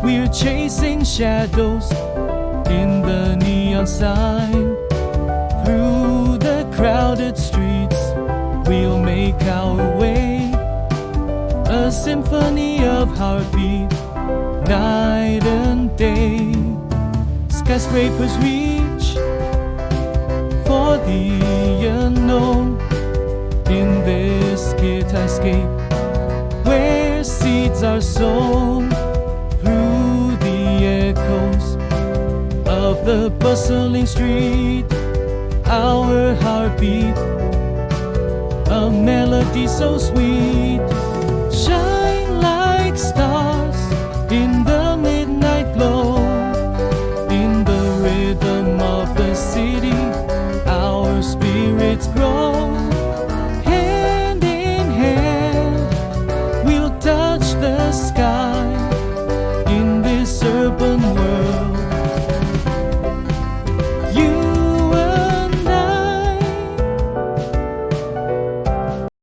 We're chasing shadows in the neon sign. Through the crowded streets, we'll make our way. A symphony of heartbeat, night and day. Skyscrapers reach for the unknown. In this skyscape, where seeds are sown, through the echoes of the bustling street, our heartbeat, a melody so sweet. Shine